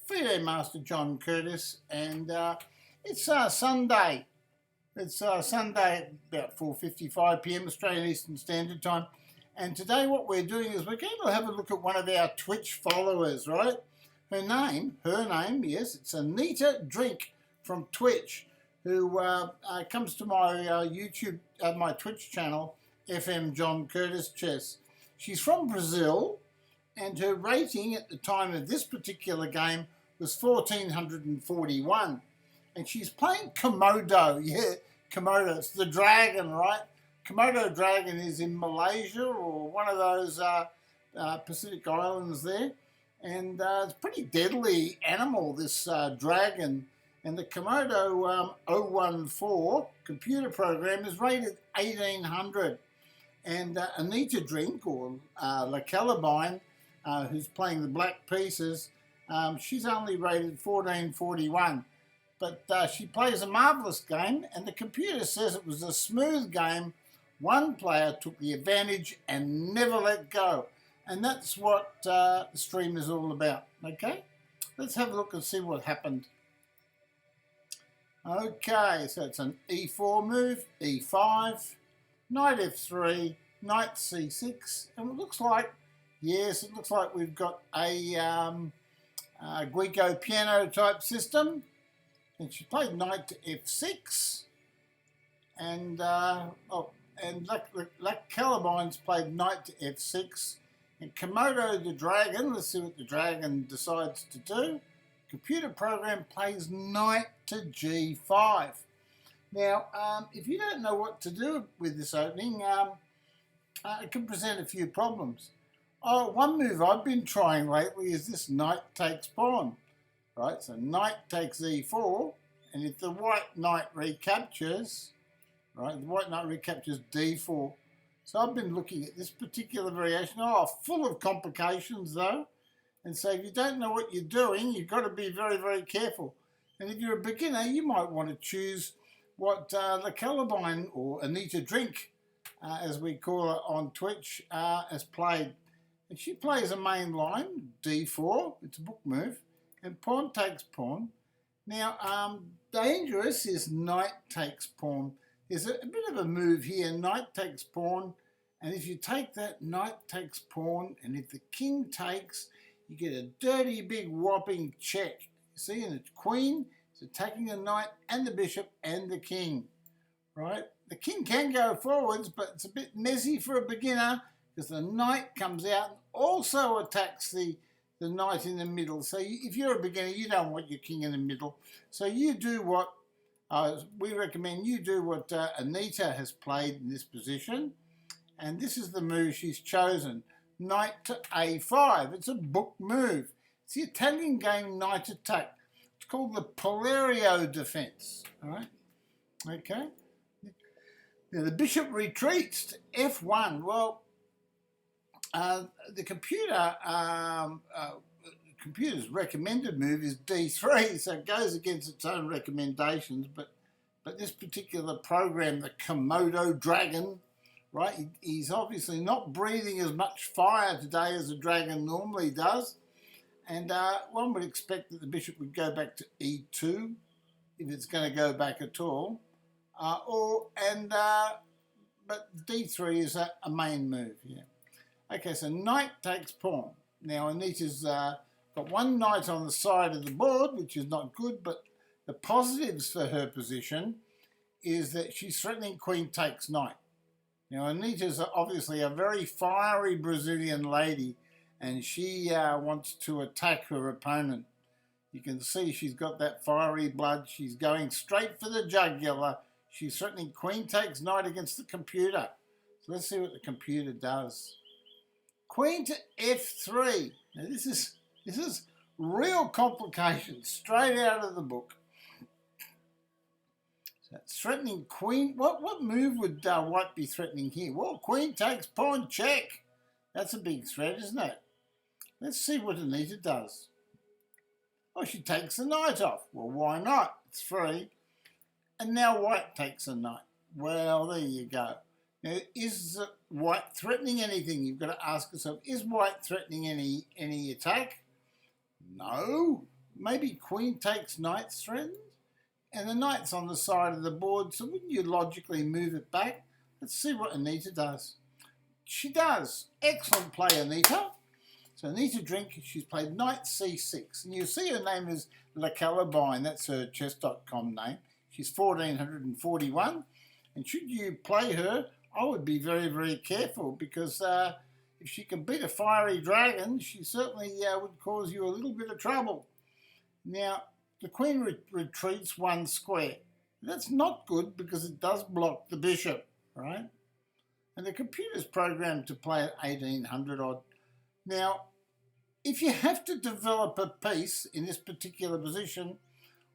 Video Master John Curtis, and it's Sunday. It's Sunday at about 4:55 p.m. Australian Eastern Standard Time. And today what we're doing is we're going to have a look at one of our Twitch followers, right? Her name, yes, it's AnittaDrink from Twitch, who comes to my my Twitch channel, FM John Curtis Chess. She's from Brazil, and her rating at the time of this particular game was 1441. And she's playing Komodo, Komodo, it's the dragon, right? Komodo Dragon is in Malaysia or one of those Pacific islands there. And it's a pretty deadly animal, this dragon. And the Komodo 014 computer program is rated 1800. And AnittaDrink, or lacalibine, who's playing the black pieces, she's only rated 1441. But she plays a marvellous game, and the computer says it was a smooth game. One player took the advantage and never let go. And that's what the stream is all about, okay? Let's have a look and see what happened. Okay, so it's an e4 move, e5, knight f3, knight c6, and it looks like, yes, it looks like we've got a Guico piano type system. And she played knight to f6, and lacalibine's played knight to f6, and Komodo the dragon, let's see what the dragon decides to do. Computer program plays knight to g5. Now, if you don't know what to do with this opening, it can present a few problems. One move I've been trying lately is this knight takes pawn. Right, so knight takes e4, and if the white knight recaptures, right, the white knight recaptures d4. So I've been looking at this particular variation, full of complications though, and so if you don't know what you're doing, you've got to be very, very careful. And if you're a beginner, you might want to choose what lacalibine, or AnittaDrink, as we call her on Twitch, has played. And she plays a main line, d4, it's a book move, and pawn takes pawn. Now, dangerous is knight takes pawn. There's a bit of a move here, knight takes pawn, and if you take that, knight takes pawn, and if the king takes, you get a dirty big whopping check. You see, and the queen is attacking the knight and the bishop and the king, right? The king can go forwards, but it's a bit messy for a beginner because the knight comes out and also attacks the knight in the middle. So if you're a beginner, you don't want your king in the middle. So you do what we recommend you do what Anitta has played in this position. And this is the move she's chosen. Knight to a5. It's a book move. It's the Italian game knight attack. It's called the Polerio defense. All right. Okay. Now the bishop retreats to f1. Well, the computer's recommended move is d3, so it goes against its own recommendations. But this particular program, the Komodo Dragon, right? He's obviously not breathing as much fire today as a dragon normally does, and one would expect that the bishop would go back to e2 if it's going to go back at all, but d3 is a main move. Yeah. Okay, so knight takes pawn. Now Anitta's got one knight on the side of the board, which is not good, but the positives for her position is that she's threatening queen takes knight. Now Anitta's obviously a very fiery Brazilian lady, and she wants to attack her opponent. You can see she's got that fiery blood. She's going straight for the jugular. She's threatening queen takes knight against the computer. So let's see what the computer does. Queen to f3. Now this is real complication, straight out of the book. So it's threatening queen. What move would white be threatening here? Well, queen takes pawn check. That's a big threat, isn't it? Let's see what Anitta does. Oh, she takes the knight off. Well, why not? It's free. And now white takes a knight. Well, there you go. Now, is white threatening anything? You've got to ask yourself, is white threatening any attack? No. maybe queen takes knight's threatened, and the knight's on the side of the board, so wouldn't you logically move it back? Let's see what Anita does. She does. Excellent play, Anita. So AnittaDrink, she's played knight c6, and you see her name is lacalibine. That's her chess.com name. She's 1441, and should you play her, I would be very, very careful, because if she can beat a fiery dragon, she certainly would cause you a little bit of trouble. Now, the queen retreats one square. That's not good because it does block the bishop, right? And the computer's programmed to play at 1800 odd. Now, if you have to develop a piece in this particular position,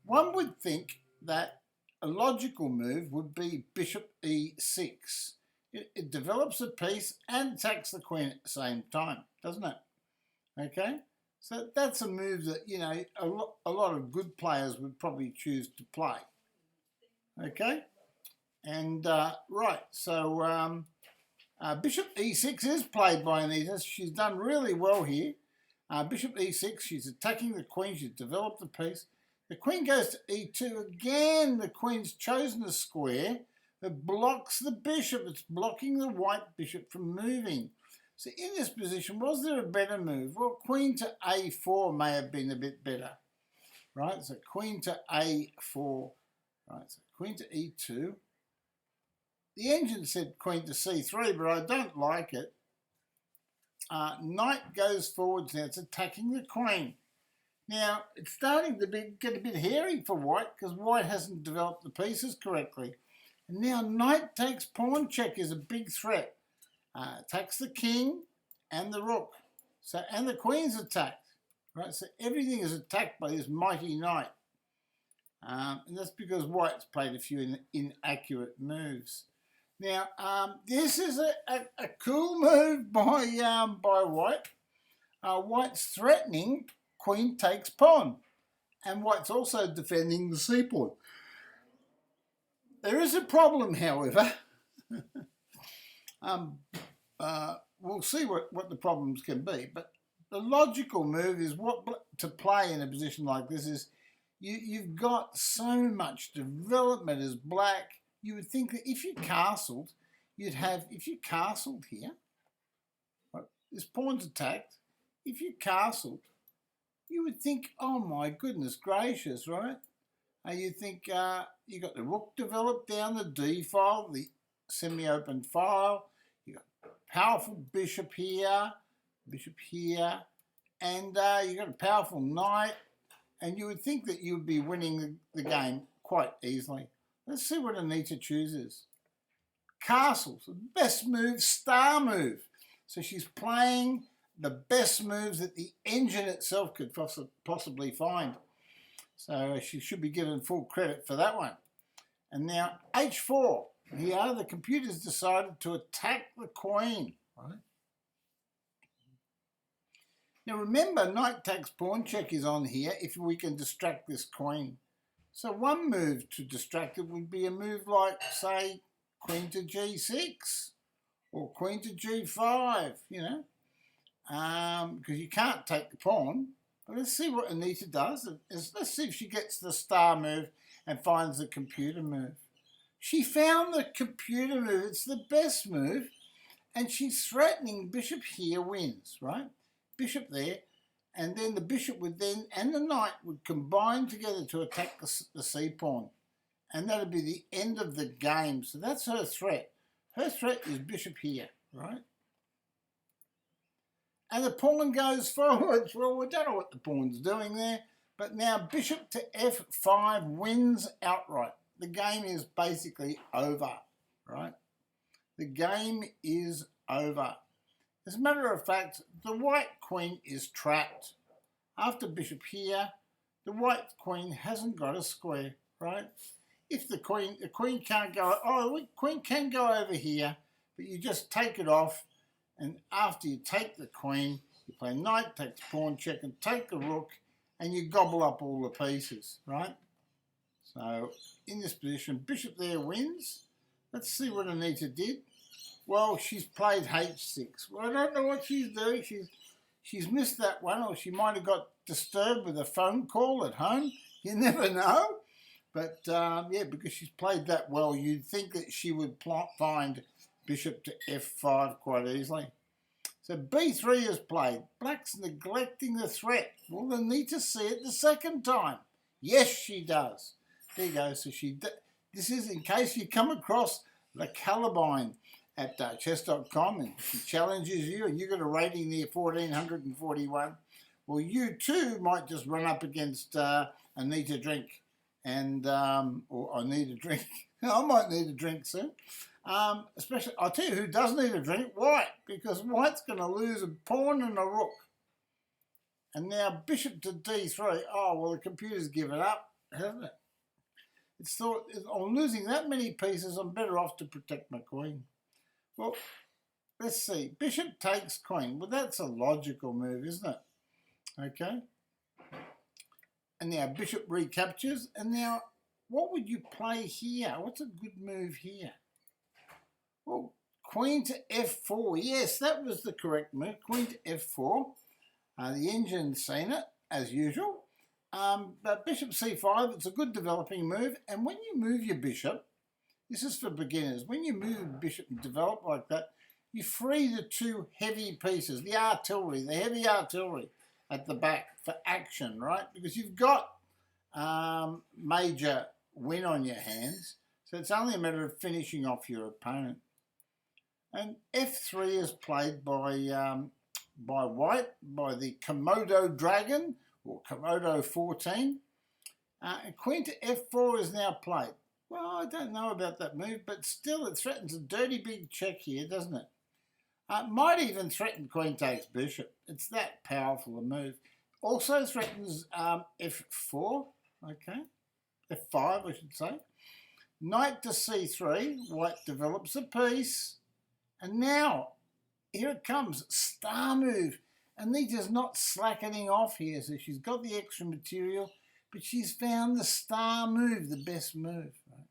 one would think that a logical move would be bishop e6. It develops a piece and attacks the queen at the same time, doesn't it? Okay, so that's a move that, you know, a lot of good players would probably choose to play. Okay, and right, so bishop e6 is played by Anita. She's done really well here. Bishop e6, she's attacking the queen, she's developed the piece. The queen goes to e2. Again, the queen's chosen a square that blocks the bishop. It's blocking the white bishop from moving. So in this position, was there a better move? Well, queen to a4 may have been a bit better, right? So queen to a4, right? So queen to e2. The engine said queen to c3, but I don't like it. Knight goes forwards now. It's attacking the queen. Now, it's starting to get a bit hairy for white because white hasn't developed the pieces correctly. And now knight takes pawn check is a big threat. Attacks the king and the rook. So, and the queen's attacked. Right? So everything is attacked by this mighty knight. And that's because white's played a few inaccurate moves. Now, this is a cool move by white. White's threatening queen takes pawn, and white's also defending the c pawn. There is a problem, however. We'll see what the problems can be, but the logical move is what to play in a position like this is you've got so much development as black. You would think that if you castled, if you castled here, right, this pawn's attacked, if you castled, you would think, oh my goodness gracious, right? You think you got the rook developed down the d file, the semi-open file, you got a powerful bishop here, and you got a powerful knight, and you would think that you would be winning the game quite easily. Let's see what Anita chooses. Castles, the best move, star move. So she's playing the best moves that the engine itself could possibly find. So she should be given full credit for that one. And now h4. Here the computer's decided to attack the queen. Right? Now remember, knight takes pawn check is on here if we can distract this queen. So one move to distract it would be a move like, say, queen to g6 or queen to g5, you know, because you can't take the pawn. But let's see what Anita does. Let's see if she gets the star move and finds the computer move. She found the computer move. It's the best move, and she's threatening bishop here wins, right? Bishop there. And then the bishop would then, and the knight would combine together to attack the c-pawn. And that would be the end of the game. So that's her threat. Her threat is bishop here, right? And the pawn goes forwards. Well, we don't know what the pawn's doing there. But now bishop to f5 wins outright. The game is basically over, right? The game is over. As a matter of fact, the white queen is trapped. After bishop here, the white queen hasn't got a square, right? If the queen can't go, the queen can go over here, but you just take it off, and after you take the queen, you play knight, takes pawn check, and take the rook, and you gobble up all the pieces, right? So, in this position, bishop there wins. Let's see what Anita did. Well, she's played h6. Well, I don't know what she's doing. she's missed that one, or she might have got disturbed with a phone call at home. You never know. But, yeah, because she's played that well, you'd think that she would find bishop to f5 quite easily. So b3 is played. Black's neglecting the threat. Will Anita see it the second time? Yes, she does. There you go. So this is in case you come across lacalibine at chess.com and she challenges you and you got a rating there 1441. Well, you too might just run up against AnittaDrink and or I need a drink. I might need a drink soon. Especially, I'll tell you who does need a drink, White, because White's going to lose a pawn and a rook. And now bishop to d3. Oh, well, the computer's given up, hasn't it? It's thought, I'm losing that many pieces, I'm better off to protect my queen. Well, let's see. Bishop takes queen. Well, that's a logical move, isn't it? Okay. And now bishop recaptures. And now, what would you play here? What's a good move here? Well, queen to f4. Yes, that was the correct move. Queen to f4. The engine's seen it, as usual. But bishop c5, it's a good developing move. And when you move your bishop, this is for beginners, when you move your bishop and develop like that, you free the two heavy pieces, the artillery, the heavy artillery at the back for action, right? Because you've got major win on your hands. So it's only a matter of finishing off your opponent. And f3 is played by White, by the Komodo Dragon, or Komodo14. And queen to f4 is now played. Well, I don't know about that move, but still it threatens a dirty big check here, doesn't it? Might even threaten queen takes bishop. It's that powerful a move. Also threatens f4, okay, f5 I should say. Knight to c3, White develops a piece. And now, here it comes, star move. Anita's not slackening off here, so she's got the extra material, but she's found the star move, the best move. Right?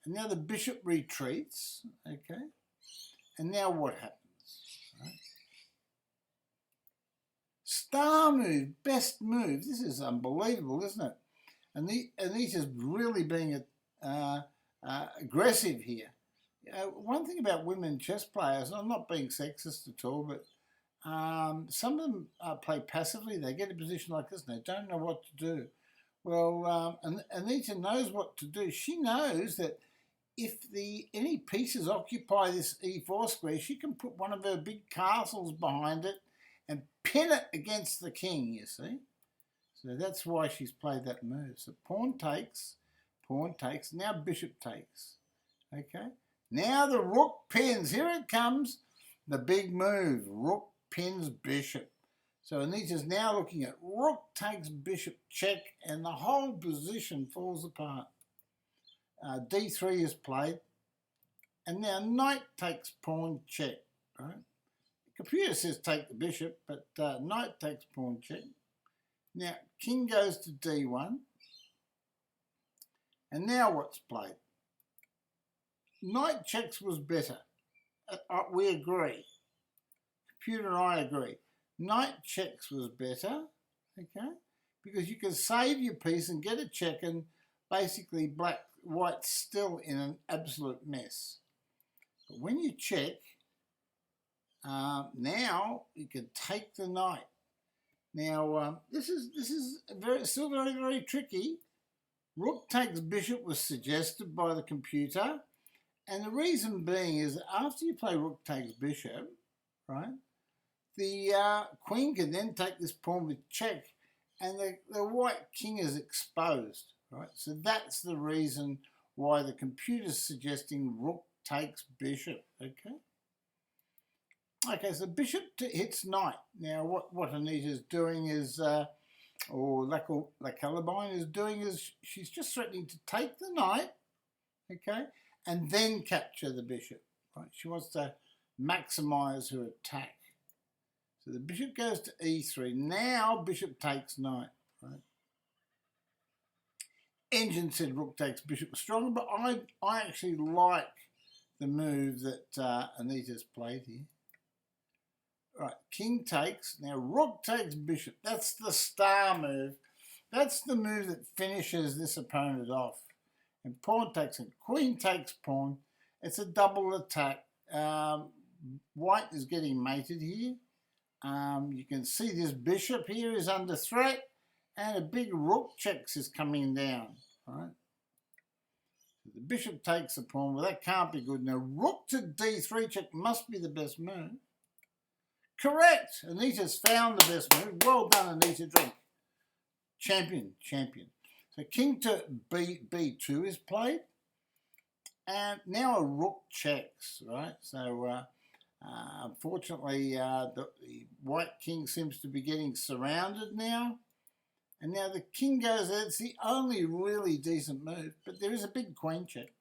And now the bishop retreats, okay? And now what happens? Right? Star move, best move. This is unbelievable, isn't it? Anita's really being aggressive here. One thing about women chess players, I'm not being sexist at all, but some of them play passively. They get a position like this and they don't know what to do. Well, Anita knows what to do. She knows that if any pieces occupy this e4 square, she can put one of her big castles behind it and pin it against the king, you see. So that's why she's played that move. So pawn takes, now bishop takes, okay? Now the rook pins. Here it comes, the big move. Rook pins bishop. So Anita's now looking at rook takes bishop check, and the whole position falls apart. d3 is played, and now knight takes pawn check. Right? The computer says take the bishop, but knight takes pawn check. Now king goes to d1, and now what's played? Knight checks was better. We agree. Computer and I agree. Knight checks was better, okay? Because you can save your piece and get a check, and basically White's still in an absolute mess. But when you check, now you can take the knight. Now this is still very tricky. Rook takes bishop was suggested by the computer. And the reason being is after you play rook takes bishop, right, the queen can then take this pawn with check, and the white king is exposed, right? So that's the reason why the computer's suggesting rook takes bishop, okay? Okay, so bishop hits knight. Now what Anita's doing is, or lacalibine is doing is, she's just threatening to take the knight, okay? And then capture the bishop. Right? She wants to maximise her attack. So the bishop goes to e3. Now bishop takes knight. Right? Engine said rook takes bishop was stronger, but I actually like the move that Anita's played here. Right, king takes. Now rook takes bishop. That's the star move. That's the move that finishes this opponent off. And pawn takes and queen takes pawn. It's a double attack. White is getting mated here. You can see this bishop here is under threat, and a big rook checks is coming down. Right? So the bishop takes the pawn. Well, that can't be good. Now rook to d3 check must be the best move. Correct. Anitta's found the best move. Well done, AnittaDrink. Champion. So king to b2 is played, and now a rook checks. Right. So unfortunately, the white king seems to be getting surrounded now, and now the king goes there. It's the only really decent move, but there is a big queen check,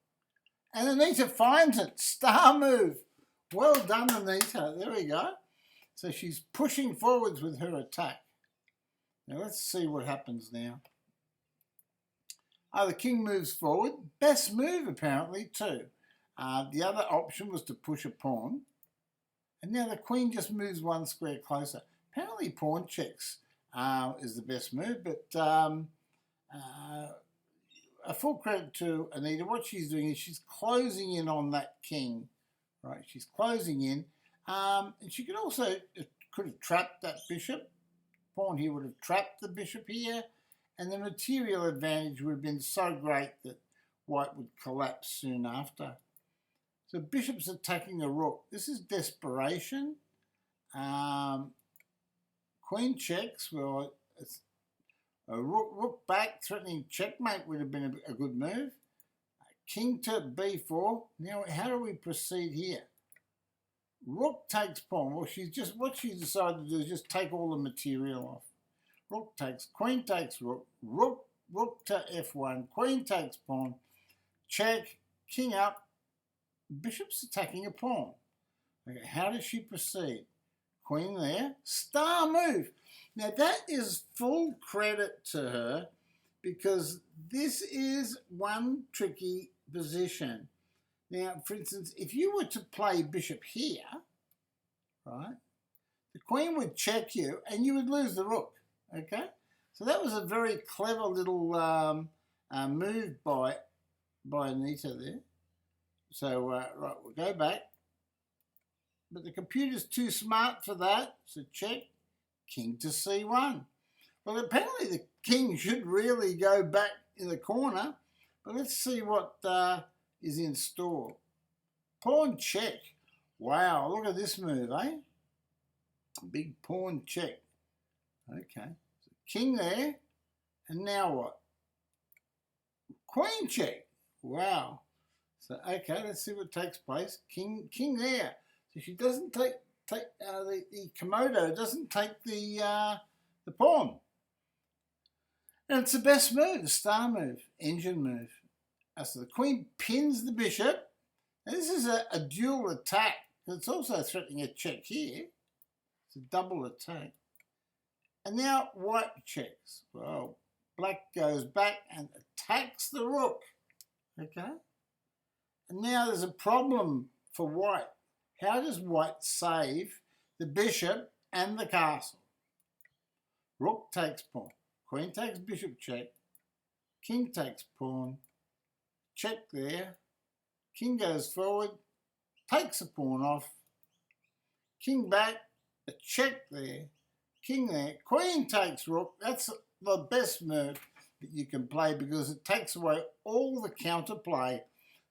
and Anitta finds it. Star move. Well done, Anitta. There we go. So she's pushing forwards with her attack. Now let's see what happens now. The king moves forward. Best move apparently too. The other option was to push a pawn. And now the queen just moves one square closer. Apparently pawn checks is the best move, but a full credit to Anitta. What she's doing is she's closing in on that king. Right, she's closing in. And she could also could have trapped that bishop. Pawn here would have trapped the bishop here, and the material advantage would have been so great that white would collapse soon after. So bishop's attacking a rook. This is desperation. Queen checks. Well, it's a rook back, threatening checkmate would have been a good move. King to b4. Now, how do we proceed here? Rook takes pawn. Well, what she decided to do is just take all the material off. Rook takes, queen takes rook, rook to f1, queen takes pawn, check, king up, bishop's attacking a pawn. Okay, how does she proceed? Queen there, star move. Now that is full credit to her, because this is one tricky position. Now, for instance, if you were to play bishop here, right, the queen would check you and you would lose the rook, okay? So that was a very clever little move by Anitta there. So, right, we'll go back. But the computer's too smart for that, so check, king to c1. Well, apparently the king should really go back in the corner, but let's see what is in store. Pawn check. Wow, look at this move, eh? Big pawn check. Okay. So king there. And now what? Queen check. Wow. So, okay, let's see what takes place. King there. So she doesn't take the Komodo doesn't take the pawn. And it's the best move, the star move, engine move. So the queen pins the bishop. Now this is a dual attack. It's also threatening a check here. It's a double attack. And now white checks. Well, black goes back and attacks the rook. Okay? And now there's a problem for white. How does white save the bishop and the castle? Rook takes pawn. Queen takes bishop check. King takes pawn. Check there. King goes forward. Takes a pawn off. King back. A check there. King there. Queen takes rook. That's the best move that you can play, because it takes away all the counterplay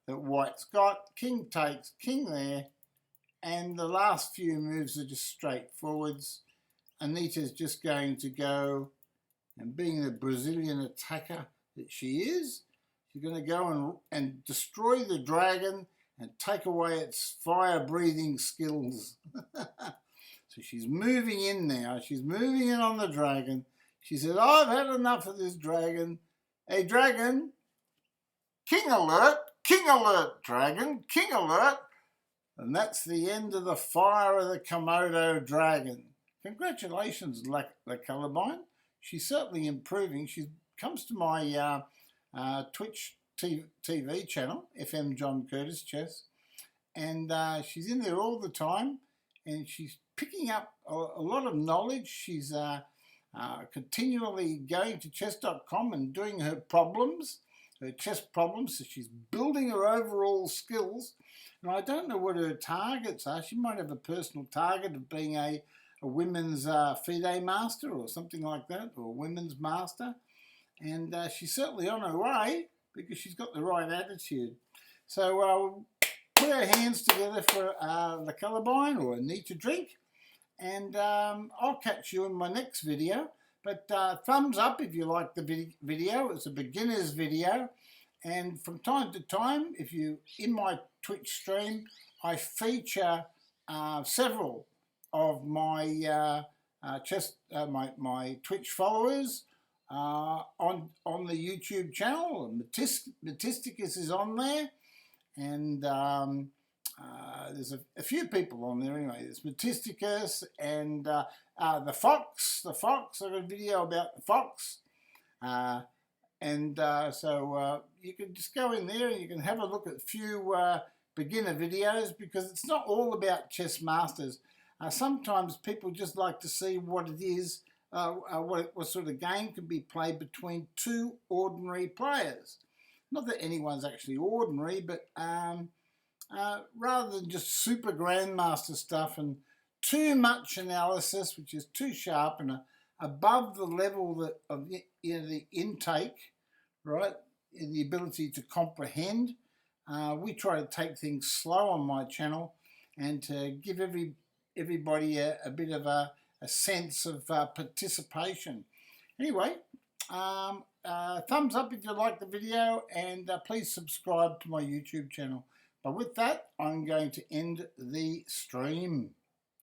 that white's got. King takes. King there. And the last few moves are just straightforwards. Anitta's just going to go, and being the Brazilian attacker that she is, she's going to go and destroy the dragon and take away its fire-breathing skills. So she's moving in now. She's moving in on the dragon. She said, I've had enough of this dragon. Hey, dragon, king alert, dragon, king alert. And that's the end of the fire of the Komodo Dragon. Congratulations, lacalibine. She's certainly improving. She comes to my Twitch TV channel, FM John Curtis Chess, and she's in there all the time. and she's picking up a lot of knowledge. She's continually going to chess.com and doing her chess problems, so she's building her overall skills. And I don't know what her targets are. She might have a personal target of being a women's FIDE master or something like that, or a women's master. And she's certainly on her way because she's got the right attitude. So put our hands together for lacalibine or AnittaDrink, and I'll catch you in my next video. But thumbs up if you like the video. It's a beginner's video, and from time to time, if you in my Twitch stream, I feature several of my my Twitch followers on the YouTube channel. Matisticus is on there, and there's a few people on there anyway. There's Matisticus and the Fox. I got a video about the Fox. So you can just go in there and you can have a look at a few beginner videos, because it's not all about chess masters. Sometimes people just like to see what it is, what sort of game can be played between two ordinary players. Not that anyone's actually ordinary, but rather than just super grandmaster stuff and too much analysis, which is too sharp and above the level of the intake, right, and the ability to comprehend. We try to take things slow on my channel and to give everybody a bit of a sense of participation. Anyway, thumbs up if you like the video, and please subscribe to my YouTube channel. But with that, I'm going to end the stream.